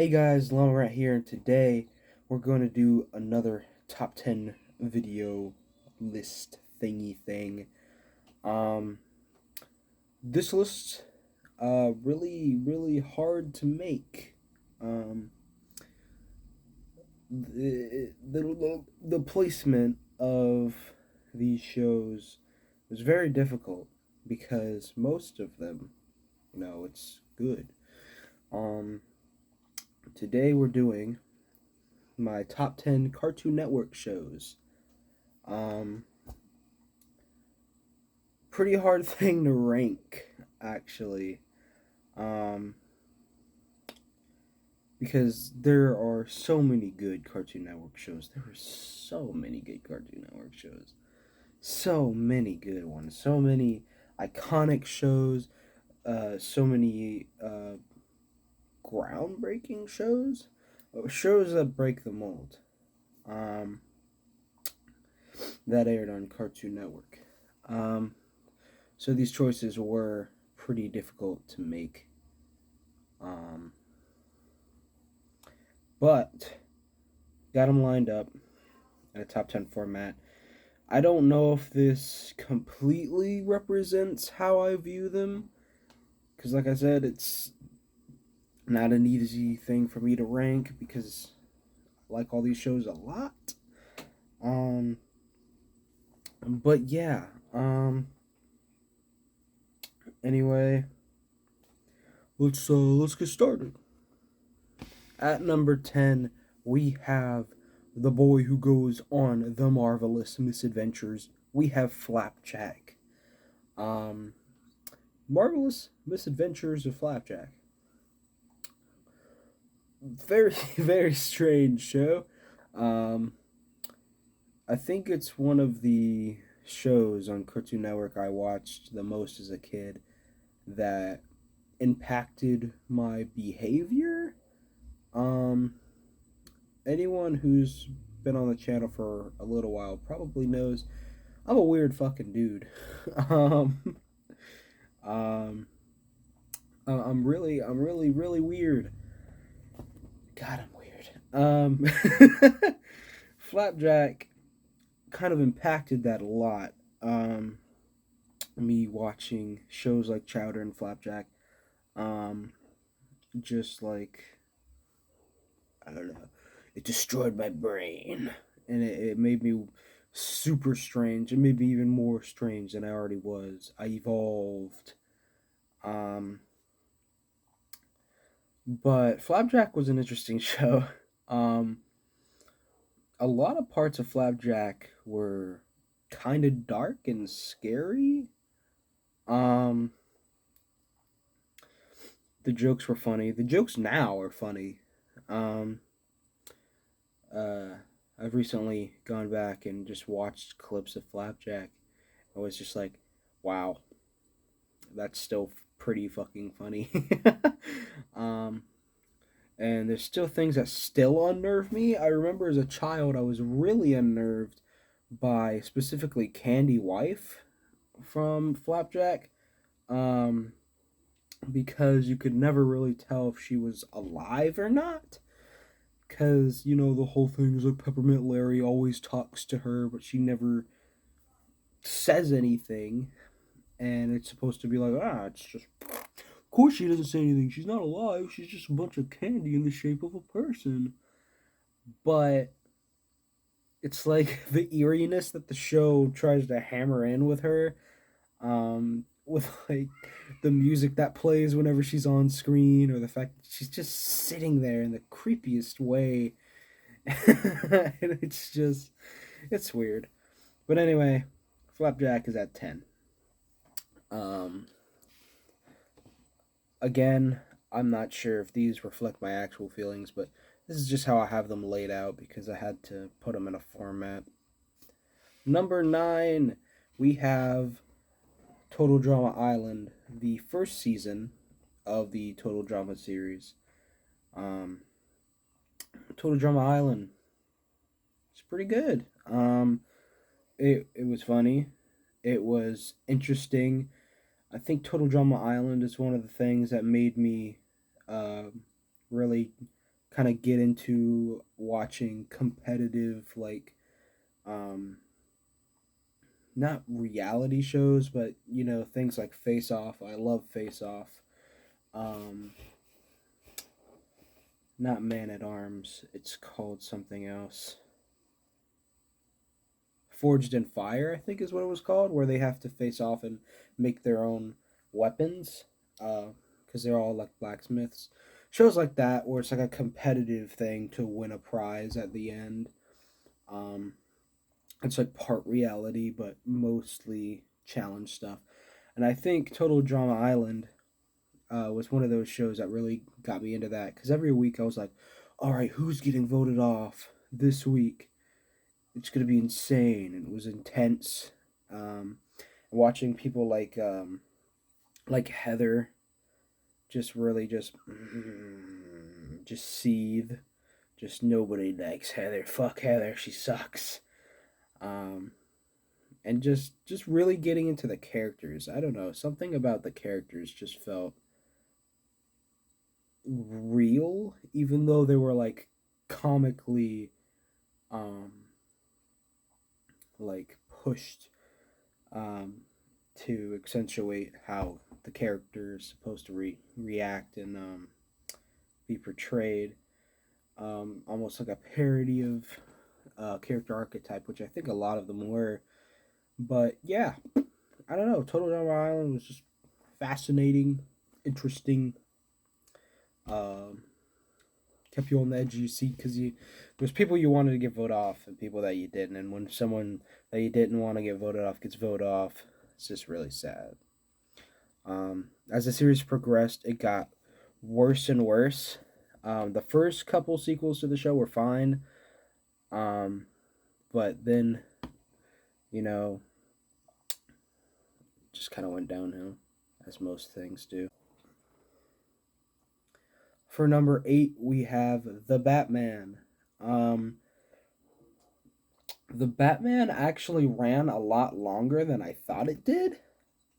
Hey guys, Llama Rat here, and today we're going to do another top 10 video list thingy thing. Um, this list, really hard to make. Um, the placement of these shows was very difficult because most of them, it's good. Um, Today we're doing my top 10 Cartoon Network shows. Um, Pretty hard thing to rank, actually. Um, because there are so many good Cartoon Network shows. There are so many good Cartoon Network shows. So many good ones. So many iconic shows. So many groundbreaking shows. Shows that break the mold. Um, that aired on Cartoon Network. Um, So these choices were pretty difficult to make. Um, but got them lined up in a top 10 format. I don't know if this completely represents how I view them. Because, like I said, it's not an easy thing for me to rank because I like all these shows a lot. Um, but yeah. Anyway, let's get started. At number 10, we have the boy who goes on the marvelous misadventures. We have Flapjack. Um, Marvelous Misadventures of Flapjack. Very, very strange show. Um, I think it's one of the shows on Cartoon Network I watched the most as a kid that impacted my behavior. Um, Anyone who's been on the channel for a little while probably knows I'm a weird fucking dude. um, um, I'm really weird. God, I'm weird. Flapjack kind of impacted that a lot. Me watching shows like Chowder and Flapjack. Um, just like I don't know, it destroyed my brain, and it made me super strange. It made me even more strange than I already was. I evolved. Um, but Flapjack was an interesting show. Um, a lot of parts of Flapjack were kind of dark and scary. Um, the jokes were funny. The jokes now are funny. Um, uh, I've recently gone back and just watched clips of Flapjack. I was just like, wow, that's still pretty fucking funny. um, and there's still things that still unnerve me. I remember as a child, I was really unnerved by specifically Candy Wife from Flapjack. Um, because you could never really tell if she was alive or not. Because, the whole thing is like Peppermint Larry always talks to her, but she never says anything. And it's supposed to be like, it's just. Of course she doesn't say anything. She's not alive. She's just a bunch of candy in the shape of a person. But it's like the eeriness that the show tries to hammer in with her. With like the music that plays whenever she's on screen, or the fact that she's just sitting there in the creepiest way. And it's weird. But anyway, Flapjack is at 10. Um, Again, I'm not sure if these reflect my actual feelings, but this is just how I have them laid out because I had to put them in a format. Number 9, we have Total Drama Island, the first season of the Total Drama series. Um, Total Drama Island, it's pretty good. It was funny. It was interesting. I think Total Drama Island is one of the things that made me really kind of get into watching competitive, like, um, not reality shows, but things like Face Off. I love Face Off. Um, Not Man at Arms. It's called something else. Forged in Fire, I think is what it was called, where they have to face off and make their own weapons, because they're all like blacksmiths. Shows like that, where it's like a competitive thing to win a prize at the end. Um, it's like part reality, but mostly challenge stuff. And I think Total Drama Island was one of those shows that really got me into that, because every week I was like, all right, who's getting voted off this week? It's gonna be insane, and it was intense. Um, Watching people like Heather just really just seethe. Just nobody likes Heather. Fuck Heather, she sucks. Um, and just really getting into the characters. I don't know, something about the characters just felt real, even though they were like comically um like pushed um to accentuate how the character is supposed to react and be portrayed, almost like a parody of character archetype, which I think a lot of them were. But yeah, I don't know. Total Drama Island was just fascinating, interesting. Um, Kept you on the edge of your seat, because there's people you wanted to get voted off and people that you didn't. And when someone that you didn't want to get voted off gets voted off, it's just really sad. As the series progressed, it got worse and worse. The first couple sequels to the show were fine, but then, you know, just kind of went downhill, as most things do. For number 8, we have The Batman. Um, the Batman actually ran a lot longer than I thought it did.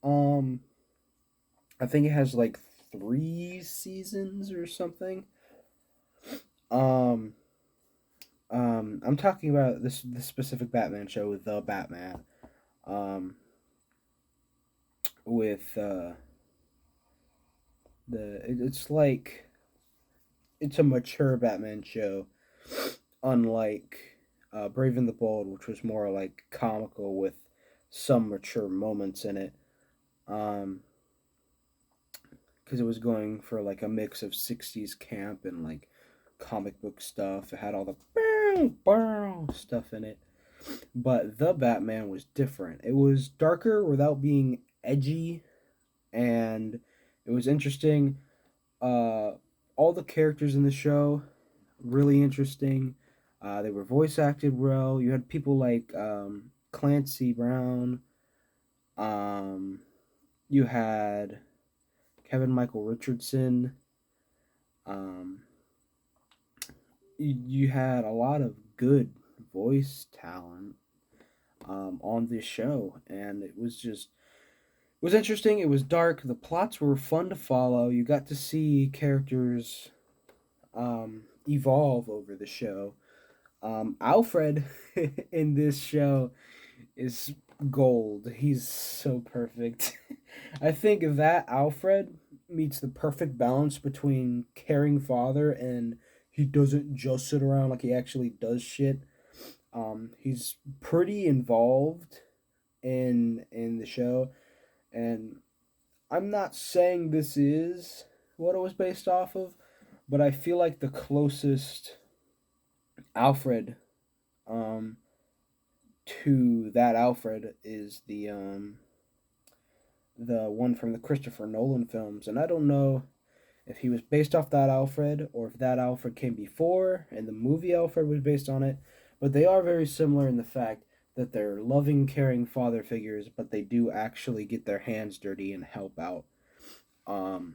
Um, I think it has like 3 seasons or something. Um, I'm talking about this specific Batman show with The Batman. Um, with it's like it's a mature Batman show, unlike Brave and the Bold, which was more like comical with some mature moments in it. Um, because it was going for like a mix of 60s camp and like comic book stuff. It had all the stuff in it. But The Batman was different. It was darker without being edgy, and it was interesting. Uh, all the characters in the show really interesting. They were voice acted well. You had people like Clancy Brown. Um, you had Kevin Michael Richardson. Um, you had a lot of good voice talent on this show, and it was interesting. It was dark. The plots were fun to follow. You got to see characters evolve over the show. Alfred in this show is gold. He's so perfect. I think that Alfred meets the perfect balance between caring father and he doesn't just sit around, like he actually does shit. He's pretty involved in the show, and I'm not saying this is what it was based off of, but I feel like the closest Alfred um, to that Alfred is the one from the Christopher Nolan films, and I don't know if he was based off that Alfred or if that Alfred came before and the movie Alfred was based on it, but they are very similar in the fact that they're loving, caring father figures, but they do actually get their hands dirty and help out um,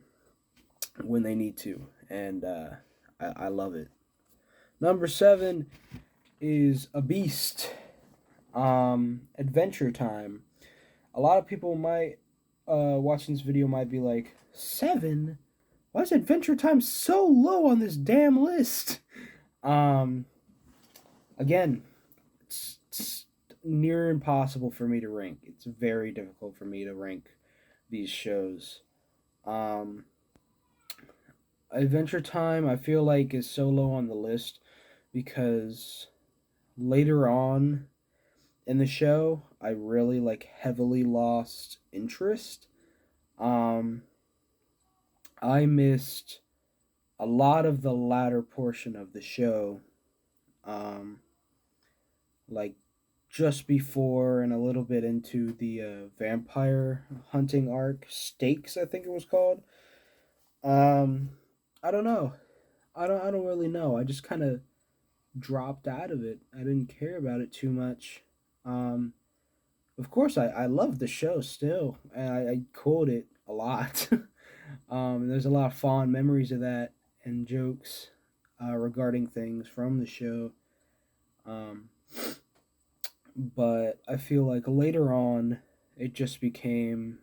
when they need to, and I love it. Number 7 is A Beast. Adventure Time. A lot of people might watching this video might be like, 7? Why is Adventure Time so low on this damn list? Um, Again, it's near impossible for me to rank. It's very difficult for me to rank these shows. Um, Adventure Time, I feel like, is so low on the list because later on in the show, I really like heavily lost interest. Um, I missed a lot of the latter portion of the show, um, like just before and a little bit into the vampire hunting arc, Stakes, I think it was called. Um, I don't know. I don't really know. I just kind of dropped out of it. I didn't care about it too much. Um, of course, I love the show still, and I quote it a lot. There's a lot of fond memories of that and jokes regarding things from the show. Um, but I feel like later on, it just became,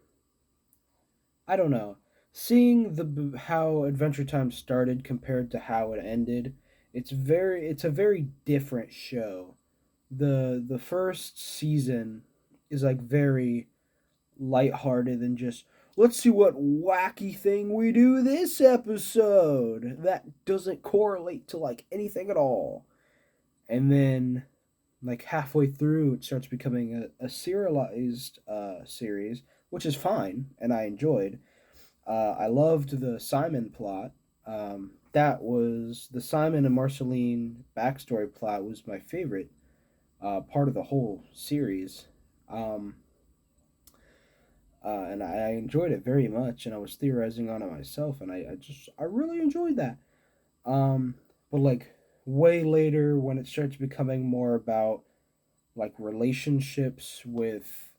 I don't know, seeing the how Adventure Time started compared to how it ended. It's a very different show. The first season is like very lighthearted and just let's see what wacky thing we do this episode that doesn't correlate to like anything at all. And then like halfway through it starts becoming a serialized series, which is fine and I enjoyed. I loved the Simon plot. That was the Simon and Marceline backstory plot was my favorite part of the whole series. Um, and I enjoyed it very much, and I was theorizing on it myself, and I really enjoyed that. But like way later, when it starts becoming more about like relationships with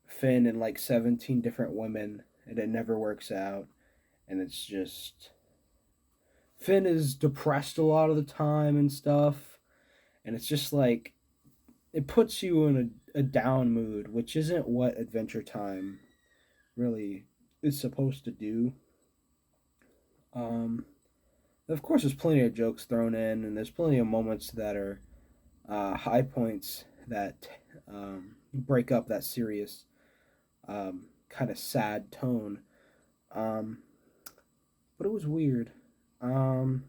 Finn and like 17 different women, and it never works out, and it's just Finn is depressed a lot of the time and stuff, and it's just like it puts you in a down mood, which isn't what Adventure Time really is supposed to do. Um, of course, there's plenty of jokes thrown in, and there's plenty of moments that are high points that break up that serious, kind of sad tone. Um, but it was weird. Um,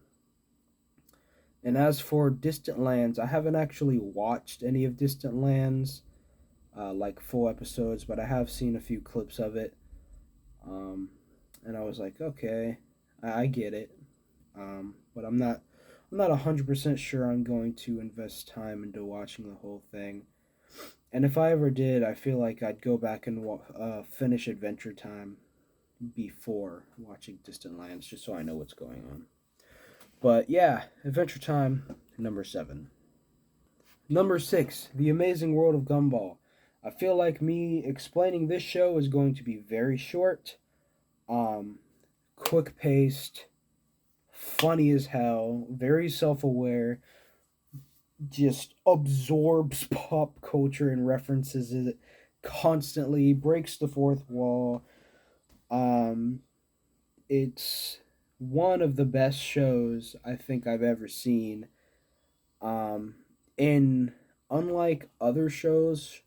and as for Distant Lands, I haven't actually watched any of Distant Lands, like full episodes, but I have seen a few clips of it. Um, and I was like, okay, I get it. But I'm not 100% sure I'm going to invest time into watching the whole thing. And if I ever did, I feel like I'd go back and finish Adventure Time before watching Distant Lands, just so I know what's going on. But yeah, Adventure Time, number 7. Number 6, The Amazing World of Gumball. I feel like me explaining this show is going to be very short, um, quick paced, funny as hell, very self aware, just absorbs pop culture and references it constantly, breaks the fourth wall. Um, it's one of the best shows I think I've ever seen. Um, and unlike other shows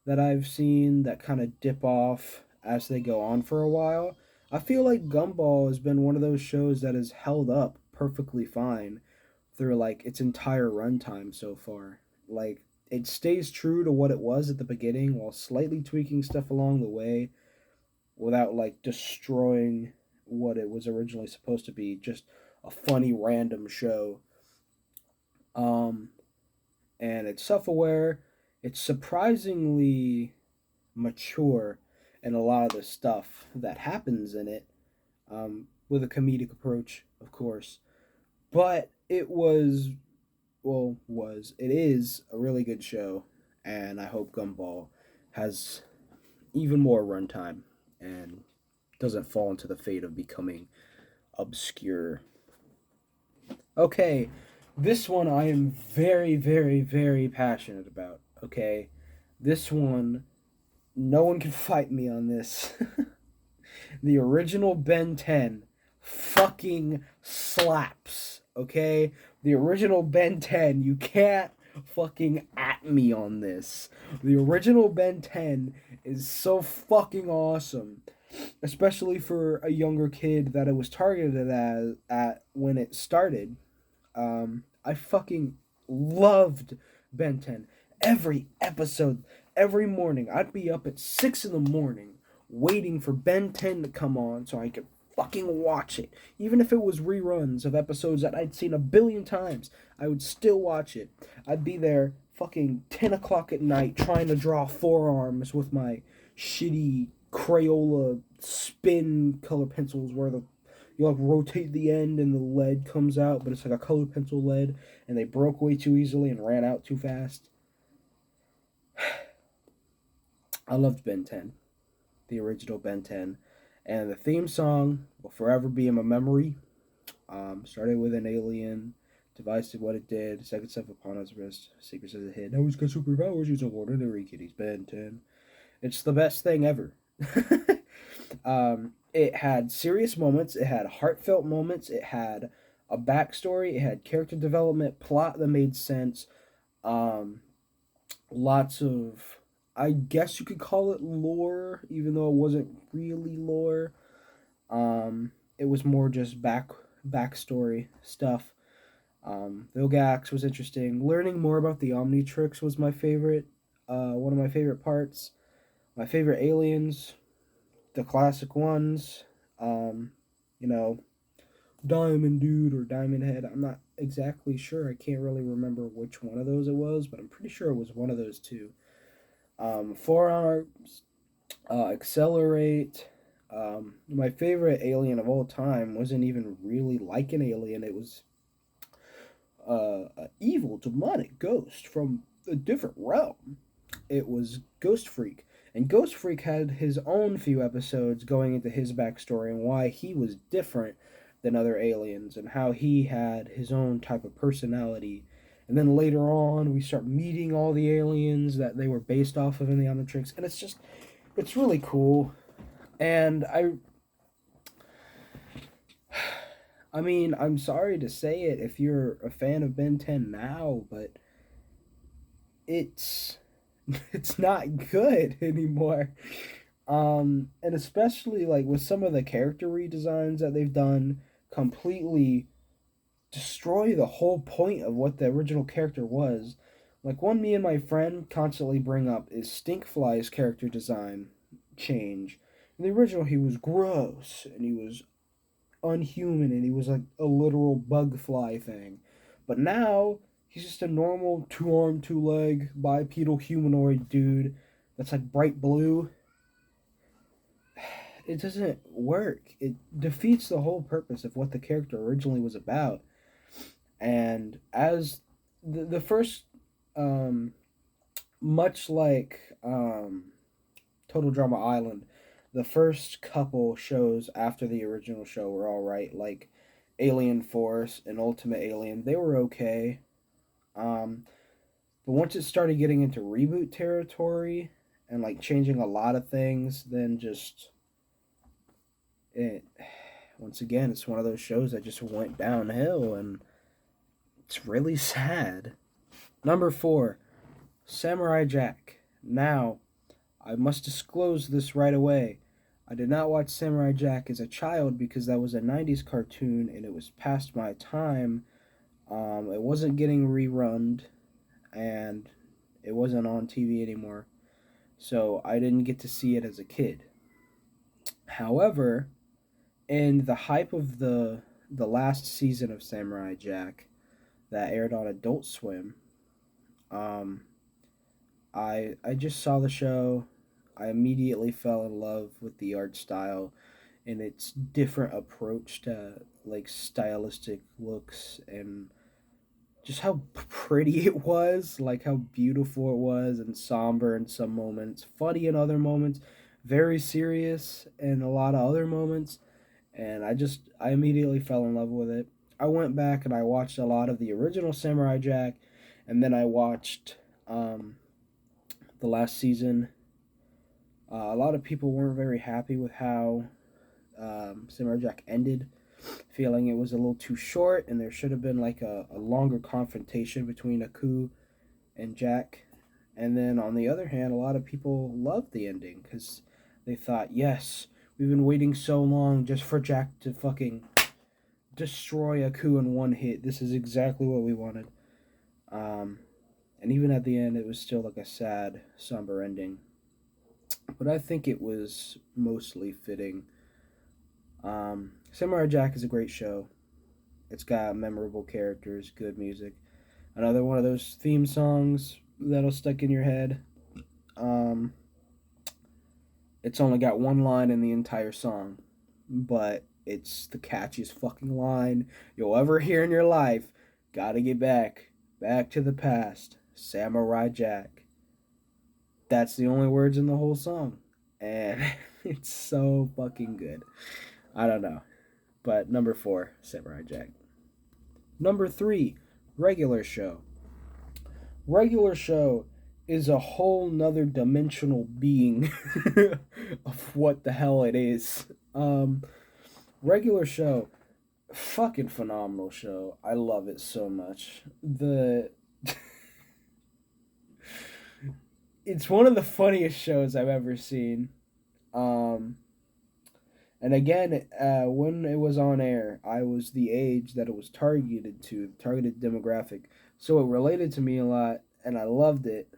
that I've seen that kind of dip off as they go on for a while, I feel like Gumball has been one of those shows that has held up perfectly fine through like its entire runtime so far. Like it stays true to what it was at the beginning while slightly tweaking stuff along the way without like destroying what it was originally supposed to be, just a funny random show. Um and it's self-aware, it's surprisingly mature in a lot of the stuff that happens in it, with a comedic approach, of course. But it was it is a really good show, and I hope Gumball has even more runtime and doesn't fall into the fate of becoming obscure. Okay, this one I am very, very, very passionate about. Okay, this one, no one can fight me on this. The original Ben 10, fucking slaps. Okay, the original Ben 10. You can't fucking at me on this. The original Ben 10 is so fucking awesome, especially for a younger kid that it was targeted at when it started. I fucking loved Ben 10. Every episode, every morning, I'd be up at 6 in the morning waiting for Ben 10 to come on so I could fucking watch it. Even if it was reruns of episodes that I'd seen a billion times, I would still watch it. I'd be there fucking 10 o'clock at night trying to draw forearms with my shitty Crayola spin color pencils where the you like rotate the end and the lead comes out, but it's like a colored pencil lead, and they broke way too easily and ran out too fast. I loved Ben 10, the original Ben 10, and the theme song will forever be in my memory. Started with an alien, device did what it did, second step upon his wrist, secret says it hid. Now he's got superpowers, he's an ordinary kid, he's Ben 10. It's the best thing ever. It had serious moments, it had heartfelt moments, it had a backstory, it had character development, plot that made sense, um, lots of, I guess you could call it lore, even though it wasn't really lore. It was more just backstory stuff. Vilgax was interesting. Learning more about the Omnitrix was my favorite. One of my favorite parts. My favorite aliens, the classic ones. Um, you know, Diamond Dude or Diamond Head. I'm not exactly sure. I can't really remember which one of those it was, but I'm pretty sure it was one of those two. Forearms, Accelerate. My favorite alien of all time wasn't even really like an alien. It was an evil, demonic ghost from a different realm. It was Ghost Freak. And Ghost Freak had his own few episodes going into his backstory and why he was different than other aliens and how he had his own type of personality. And then later on, we start meeting all the aliens that they were based off of in the Omnitrix. And it's really cool. And I mean, I'm sorry to say it if you're a fan of Ben 10 now, but it's it's not good anymore. And especially like with some of the character redesigns that they've done, completely destroy the whole point of what the original character was. Like one me and my friend constantly bring up is Stinkfly's character design change. In the original, he was gross and he was unhuman and he was like a literal bug fly thing. But now he's just a normal two arm, two leg, bipedal humanoid dude that's like bright blue. It doesn't work. It defeats the whole purpose of what the character originally was about. And as the first, um, much like Total Drama Island, the first couple shows after the original show were all right. Like Alien Force and Ultimate Alien, they were okay. Um, but once it started getting into reboot territory and like changing a lot of things, then just it once again it's one of those shows that just went downhill and it's really sad. Number 4, Samurai Jack. Now, I must disclose this right away. I did not watch Samurai Jack as a child because that was a 90s cartoon and it was past my time. It wasn't getting rerun and it wasn't on TV anymore. So I didn't get to see it as a kid. However, in the hype of the last season of Samurai Jack that aired on Adult Swim, um, I just saw the show. I immediately fell in love with the art style and its different approach to like stylistic looks and just how pretty it was, like how beautiful it was and somber in some moments, funny in other moments, very serious in a lot of other moments, and I immediately fell in love with it. I went back and I watched a lot of the original Samurai Jack, and then I watched the last season. A lot of people weren't very happy with how Samurai Jack ended. feeling it was a little too short and there should have been like a longer confrontation between Aku and Jack. And then on the other hand, a lot of people loved the ending because they thought, yes, we've been waiting so long just for Jack to fucking destroy Aku in one hit. This is exactly what we wanted. Um, and even at the end, it was still like a sad, somber ending. But I think it was mostly fitting. Samurai Jack is a great show. It's got memorable characters, good music. Another one of those theme songs that'll stick in your head. Um, it's only got one line in the entire song, but it's the catchiest fucking line you'll ever hear in your life. Gotta get back to the past. Samurai Jack. That's the only words in the whole song. And it's so fucking good. I don't know. But number 4, Samurai Jack. Number 3, Regular Show. Regular Show is a whole nother dimensional being of what the hell it is. Regular Show, fucking phenomenal show. I love it so much. It's one of the funniest shows I've ever seen. Um, and again, when it was on air, I was the age that it was targeted demographic. So it related to me a lot, and I loved it.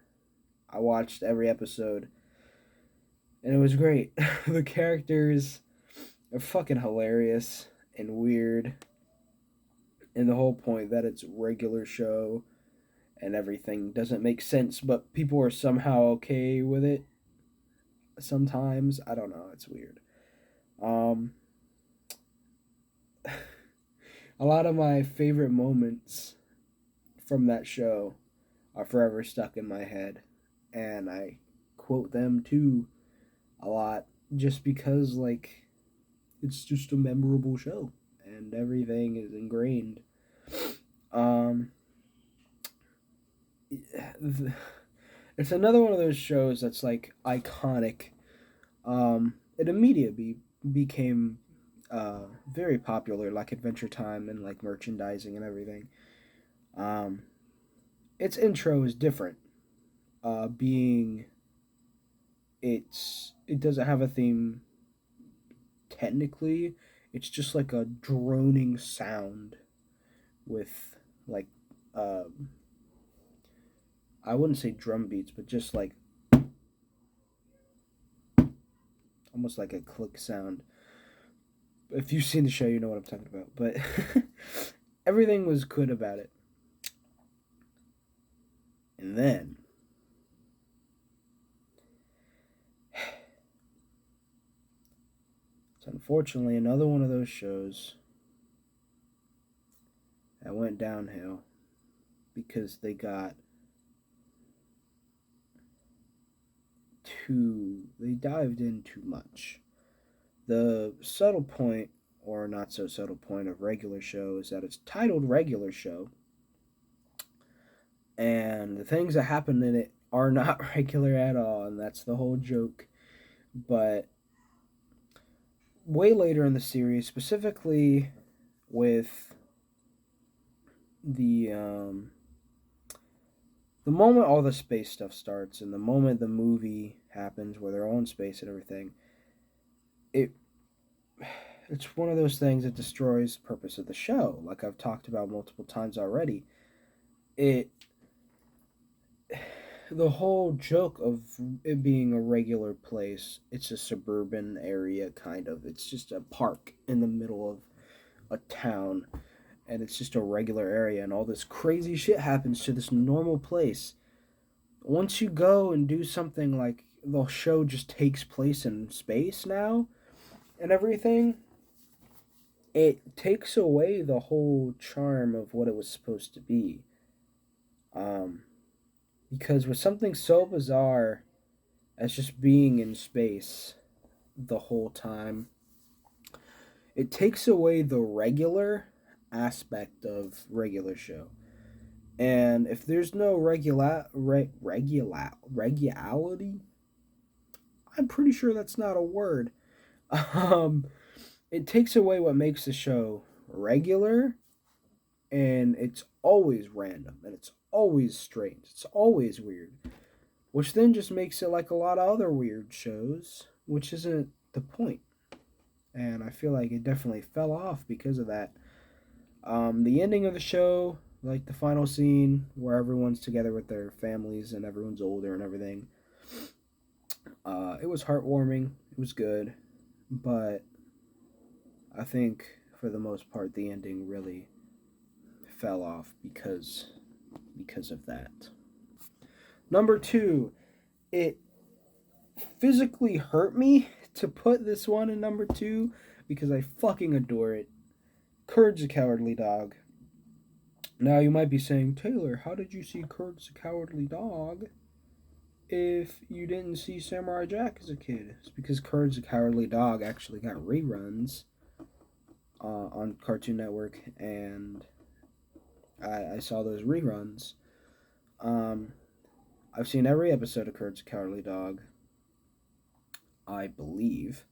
I watched every episode, and it was great. The characters are fucking hilarious and weird, and the whole point that it's a regular show and everything doesn't make sense, but people are somehow okay with it. Sometimes I don't know. It's weird. Um, a lot of my favorite moments from that show are forever stuck in my head, and I quote them too a lot just because like it's just a memorable show and everything is ingrained. Um, it's another one of those shows that's like iconic. It immediately became very popular, like Adventure Time and like merchandising and everything. Um, its intro is different, being it doesn't have a theme technically. It's just like a droning sound with like uh, I wouldn't say drum beats, but just like almost like a click sound. If you've seen the show, you know what I'm talking about. But everything was good about it. And then it's unfortunately another one of those shows that went downhill because they dived in too much. The subtle point, or not so subtle point, of Regular Show is that it's titled Regular Show, and the things that happen in it are not regular at all, and that's the whole joke. But way later in the series, specifically with the moment all the space stuff starts and the moment the movie happens where they're all in space and everything, it it's one of those things that destroys the purpose of the show. Like I've talked about multiple times already. It the whole joke of it being a regular place, it's a suburban area kind of. It's just a park in the middle of a town and it's just a regular area and all this crazy shit happens to this normal place. Once you go and do something like the show just takes place in space now and everything, it takes away the whole charm of what it was supposed to be. Um, because with something so bizarre as just being in space the whole time, it takes away the regular aspect of regular show. And if there's no regularity, I'm pretty sure that's not a word. Um, it takes away what makes the show regular, and it's always random and it's always strange. It's always weird, which then just makes it like a lot of other weird shows, which isn't the point. And I feel like it definitely fell off because of that. The ending of the show, like the final scene where everyone's together with their families and everyone's older and everything, it was heartwarming. It was good, but I think for the most part, the ending really fell off because of that. Number two, it physically hurt me to put this one in number two because I fucking adore it. Courage the Cowardly Dog. Now you might be saying, Taylor, how did you see Courage the Cowardly Dog if you didn't see Samurai Jack as a kid? It's because Courage the Cowardly Dog actually got reruns on Cartoon Network, and I saw those reruns. I've seen every episode of Courage the Cowardly Dog, I believe.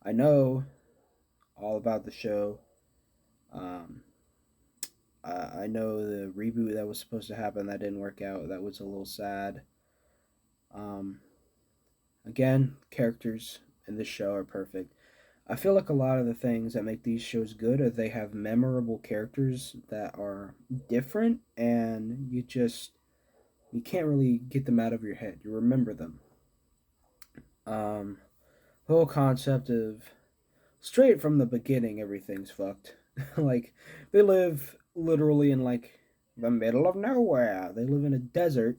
I know all about the show. Um, I know the reboot that was supposed to happen that didn't work out. That was a little sad. Um, Again, characters in this show are perfect. I feel like a lot of the things that make these shows good are they have memorable characters that are different, and you can't really get them out of your head. You remember them. Um, the whole concept of straight from the beginning, everything's fucked. Like they live literally in like the middle of nowhere. They live in a desert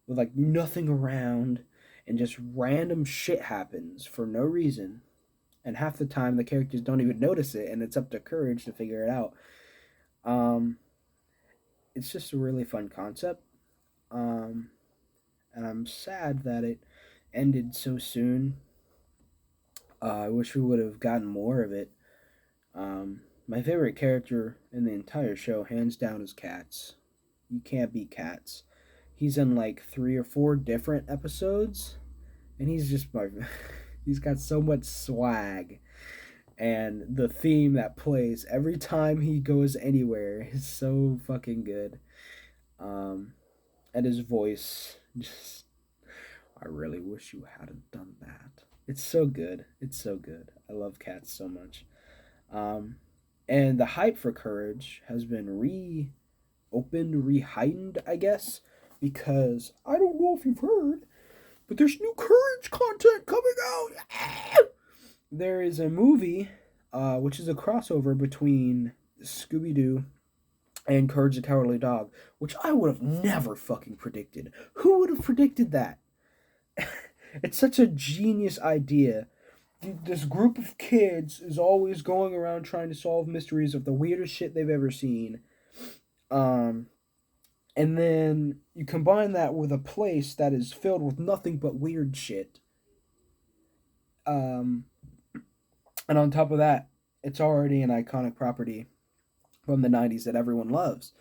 with like nothing around, and just random shit happens for no reason. And half the time the characters don't even notice it, and it's up to Courage to figure it out. Um, it's just a really fun concept. Um, and I'm sad that it ended so soon. I wish we would have gotten more of it. My favorite character in the entire show, hands down, is Cats. You can't beat Cats. He's in like 3 or 4 different episodes, and he's just my. He's got so much swag, and the theme that plays every time he goes anywhere is so fucking good. Um, and his voice, just I really wish you hadn't done that. It's so good. It's so good. I love Cats so much. Um, and the hype for Courage has been reopened, re-heightened, I guess, because I don't know if you've heard, but there's new Courage content coming out. There is a movie, which is a crossover between Scooby Doo and Courage the Cowardly Dog, which I would have never fucking predicted. Who would have predicted that? It's such a genius idea. This group of kids is always going around trying to solve mysteries of the weirdest shit they've ever seen. Um, and then you combine that with a place that is filled with nothing but weird shit. Um, and on top of that, it's already an iconic property from the 90s that everyone loves.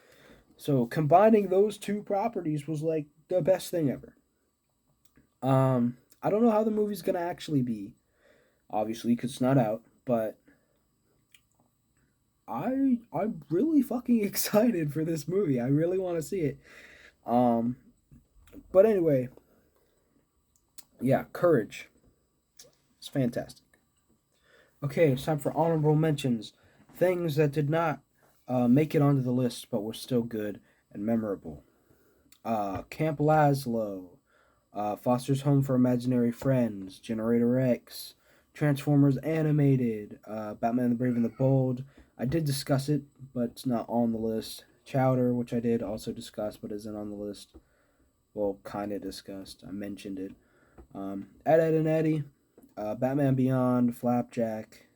So combining those two properties was like the best thing ever. I don't know how the movie's gonna actually be, obviously, because it's not out, but I'm really fucking excited for this movie. I really want to see it. Um, but anyway, yeah, Courage. It's fantastic. Okay, it's time for honorable mentions. Things that did not make it onto the list but were still good and memorable. Camp Lazlo, Foster's Home for Imaginary Friends, Generator X, Transformers Animated, Batman the Brave and the Bold. I did discuss it, but it's not on the list. Chowder, which I did also discuss, but isn't on the list. Well, kind of discussed. I mentioned it. Ed, Ed, and Eddie, Batman Beyond, Flapjack.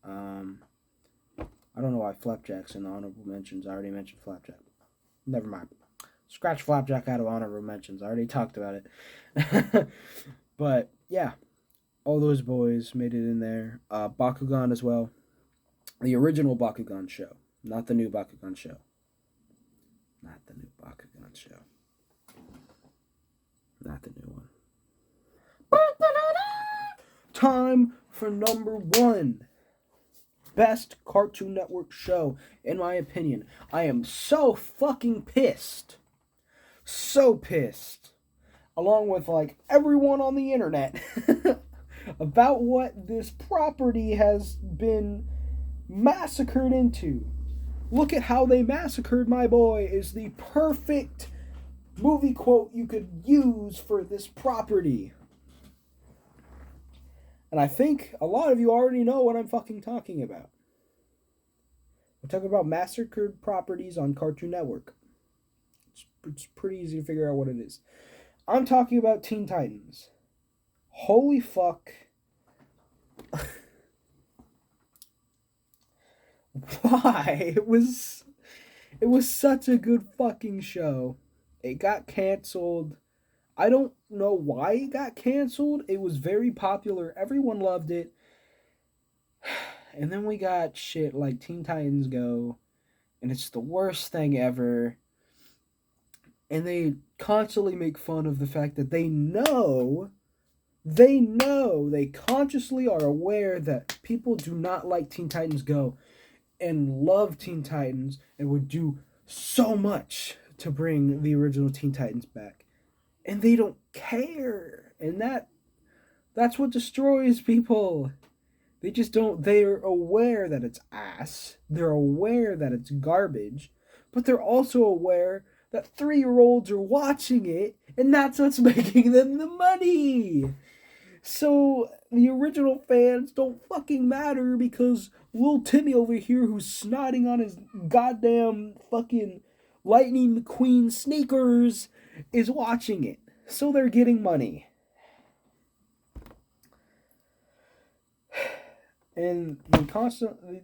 I don't know why Flapjack's in the honorable mentions. I already mentioned Flapjack. Never mind. Scratch Flapjack out of honorable mentions. I already talked about it. But yeah, all those boys made it in there. Bakugan as well. The original Bakugan show, not the new Bakugan show. Not the new Bakugan show. Not the new one. Time for number one. best Cartoon Network show, in my opinion. I am so fucking pissed. So pissed. Along with, like, everyone on the internet about what this property has been massacred into. Look at how they massacred my boy is the perfect movie quote you could use for this property. And I think a lot of you already know what I'm fucking talking about. I'm talking about massacred properties on Cartoon Network. It's pretty easy to figure out what it is. I'm talking about Teen Titans. Holy fuck. Why? It was such a good fucking show. It got canceled. I don't know why it got canceled. It was very popular. Everyone loved it. And then we got shit like Teen Titans Go, and it's the worst thing ever. And they constantly make fun of the fact that they consciously are aware that people do not like Teen Titans Go and love Teen Titans and would do so much to bring the original Teen Titans back. And they don't care. And that's what destroys people. They just don't. They're aware that it's ass. They're aware that it's garbage. But they're also aware that 3-year-olds are watching it, and that's what's making them the money. So the original fans don't fucking matter because little Timmy over here who's snotting on his goddamn fucking Lightning McQueen sneakers is watching it. So they're getting money. And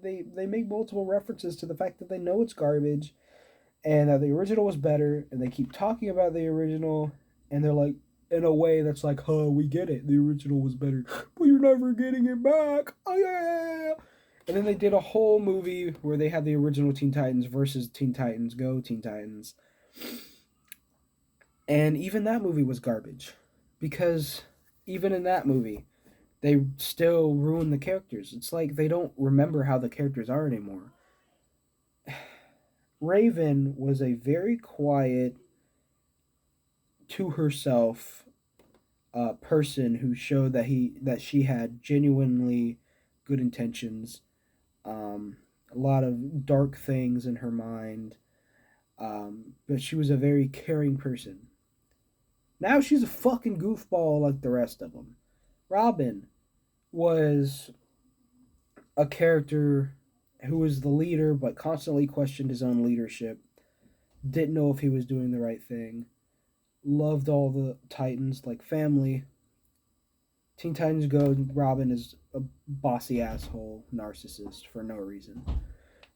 they make multiple references to the fact that they know it's garbage and that the original was better, and they keep talking about the original, and they're like, in a way that's like, we get it, the original was better, but you're never getting it back. Oh, yeah. And then they did a whole movie where they had the original Teen Titans versus Teen Titans Go, Teen Titans. And even that movie was garbage. Because even in that movie, they still ruin the characters. It's like they don't remember how the characters are anymore. Raven was a very quiet, to herself person who showed that she had genuinely good intentions, a lot of dark things in her mind, but she was a very caring person. Now she's a fucking goofball like the rest of them. Robin was a character who was the leader but constantly questioned his own leadership, didn't know if he was doing the right thing, loved all the Titans like family. Teen Titans Go, Robin is a bossy asshole narcissist for no reason.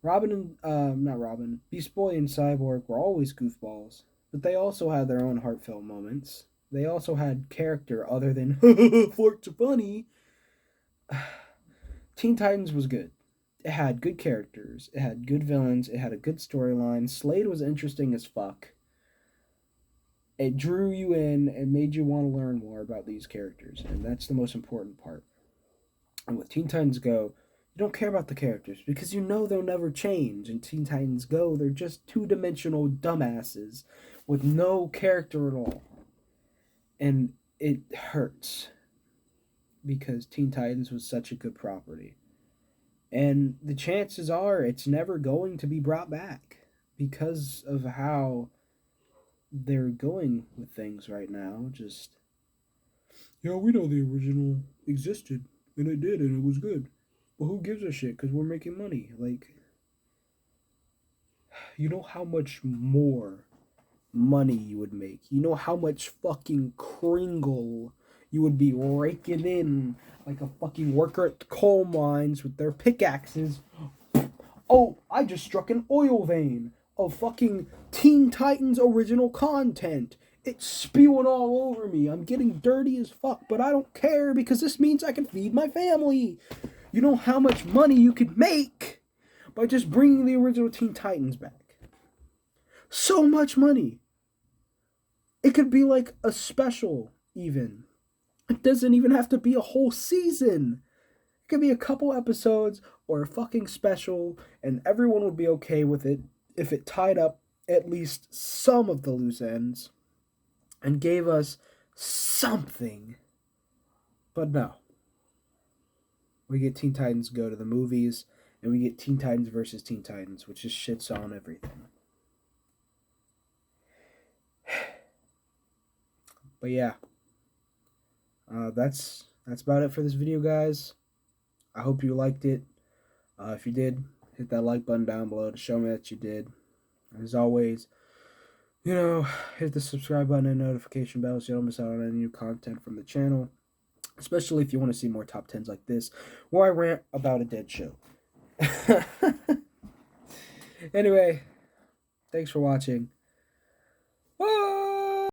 Beast Boy and Cyborg were always goofballs, but they also had their own heartfelt moments. They also had character other than forks are funny. Teen Titans was good. It had good characters. It had good villains. It had a good storyline. Slade was interesting as fuck. It drew you in and made you want to learn more about these characters, and that's the most important part. And with Teen Titans Go, you don't care about the characters because you know they'll never change. In Teen Titans Go, they're just two-dimensional dumbasses with no character at all. And it hurts because Teen Titans was such a good property. And the chances are it's never going to be brought back because of how they're going with things right now. Just, we know the original existed, and it did, and it was good. But who gives a shit? Because we're making money. Like, you know how much more money you would make. You know how much fucking Kringle you would be raking in like a fucking worker at the coal mines with their pickaxes. Oh, I just struck an oil vein of fucking Teen Titans original content. It's spewing all over me. I'm getting dirty as fuck, but I don't care because this means I can feed my family. You know how much money you could make by just bringing the original Teen Titans back? So much money. It could be like a special even. It doesn't even have to be a whole season. It could be a couple episodes or a fucking special, and everyone would be okay with it if it tied up at least some of the loose ends and gave us something. But no. We get Teen Titans Go to the movies, and we get Teen Titans versus Teen Titans, which just shits on everything. But yeah, that's about it for this video, guys. I hope you liked it. If you did, hit that like button down below to show me that you did. As always, hit the subscribe button and notification bell so you don't miss out on any new content from the channel. Especially if you want to see more top 10s like this, where I rant about a dead show. Anyway, thanks for watching. Bye!